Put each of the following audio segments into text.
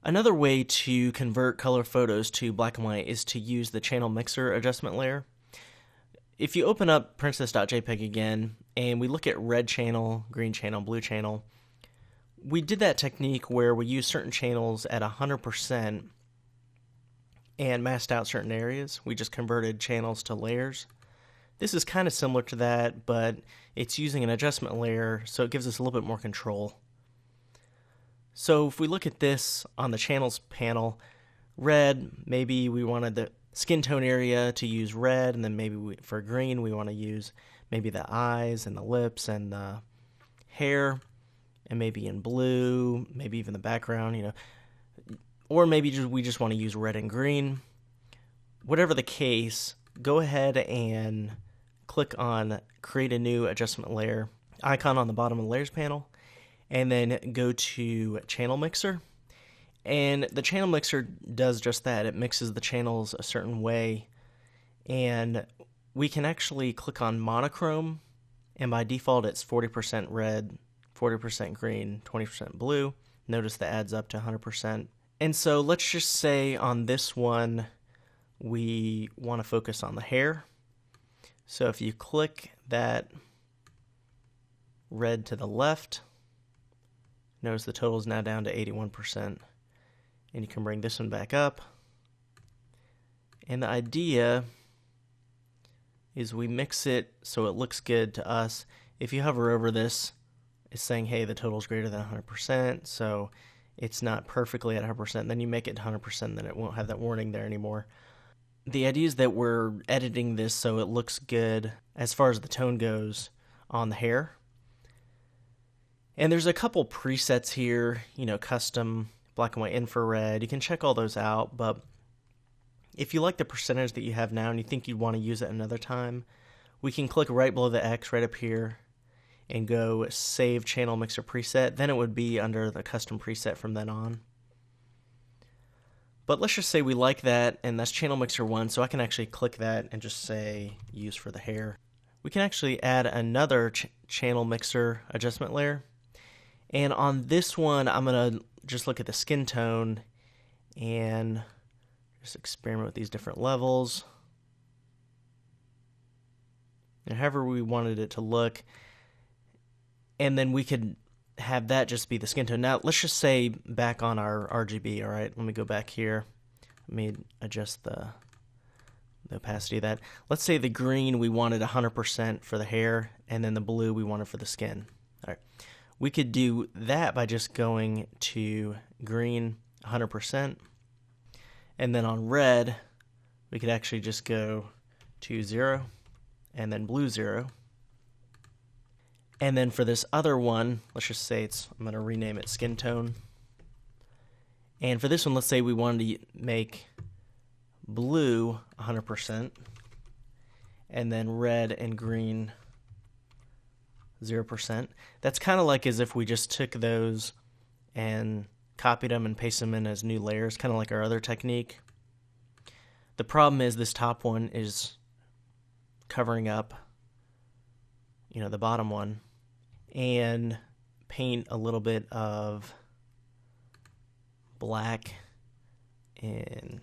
Another way to convert color photos to black and white is to use the channel mixer adjustment layer. If you open up princess.jpg again and we look at red channel, green channel, blue channel, we did that technique where we use certain channels at 100% and masked out certain areas. We just converted channels to layers. This is kind of similar to that, but it's using an adjustment layer, so it gives us a little bit more control. So if we look at this on the channels panel, red, maybe we wanted the skin tone area to use red, and then maybe for green we want to use maybe the eyes and the lips and the hair, and maybe in blue, maybe even the background, or maybe we just want to use red and green. Whatever the case, go ahead and click on Create a New Adjustment Layer icon on the bottom of the Layers panel, and then go to Channel Mixer. And the Channel Mixer does just that. It mixes the channels a certain way, and we can actually click on Monochrome, and by default it's 40% red, 40% green, 20% blue. Notice that adds up to 100%. And so let's just say on this one we want to focus on the hair. So if you click that red to the left, notice the total is now down to 81%. And you can bring this one back up. And the idea is we mix it so it looks good to us. If you hover over this, it's saying, hey, the total is greater than 100%, so it's not perfectly at 100%. Then you make it 100%, then it won't have that warning there anymore. The idea is that we're editing this so it looks good as far as the tone goes on the hair. And there's a couple presets here, custom, black and white infrared. You can check all those out, but if you like the percentage that you have now and you think you'd want to use it another time, we can click right below the X right up here and go Save Channel Mixer Preset. Then it would be under the custom preset from then on. But let's just say we like that, and that's Channel Mixer 1, so I can actually click that and just say Use for the hair. We can actually add another Channel Mixer adjustment layer. And on this one, I'm going to just look at the skin tone and just experiment with these different levels. And however we wanted it to look. And then we could have that just be the skin tone. Now, let's just say back on our RGB, all right? Let me go back here. Let me adjust the opacity of that. Let's say the green we wanted 100% for the hair, and then the blue we wanted for the skin. All right. We could do that by just going to green 100%, and then on red, we could actually just go to 0, and then blue 0. And then for this other one, let's just say I'm going to rename it skin tone. And for this one, let's say we wanted to make blue 100%, and then red and green 0%. That's kind of like as if we just took those and copied them and pasted them in as new layers, kind of like our other technique. The problem is this top one is covering up, the bottom one, and paint a little bit of black and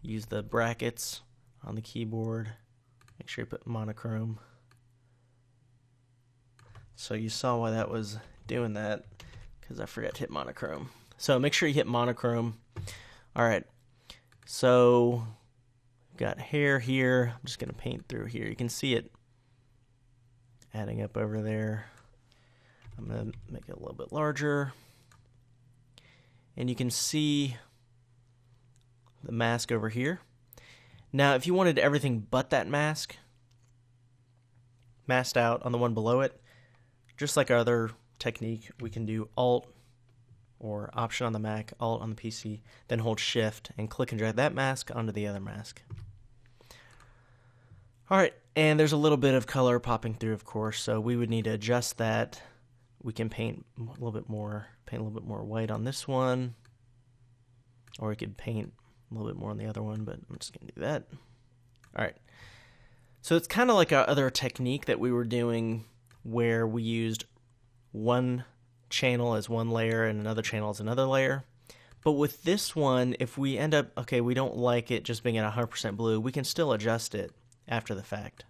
use the brackets on the keyboard. Make sure you put monochrome. So you saw why that was doing that, because I forgot to hit monochrome. So make sure you hit monochrome. All right, so got hair here. I'm just going to paint through here. You can see it adding up over there. I'm going to make it a little bit larger. And you can see the mask over here. Now, if you wanted everything but that mask masked out on the one below it, just like our other technique, we can do Alt or Option on the Mac, Alt on the PC, then hold Shift and click and drag that mask onto the other mask. All right, and there's a little bit of color popping through, of course, so we would need to adjust that. We can paint a little bit more white on this one, or we could paint a little bit more on the other one, but I'm just going to do that. All right, so it's kind of like our other technique that we were doing where we used one channel as one layer and another channel as another layer, But with this one, if we end up, okay, we don't like it just being at 100% blue, we can still adjust it after the fact.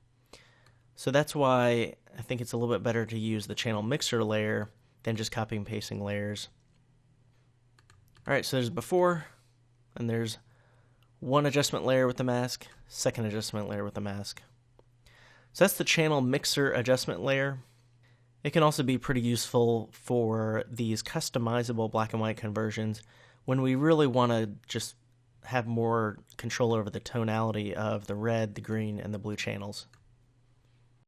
So that's why I think it's a little bit better to use the channel mixer layer than just copying and pasting layers. All right, so there's before, and there's one adjustment layer with the mask, second adjustment layer with the mask. So that's the channel mixer adjustment layer. It can also be pretty useful for these customizable black and white conversions when we really want to just have more control over the tonality of the red, the green, and the blue channels.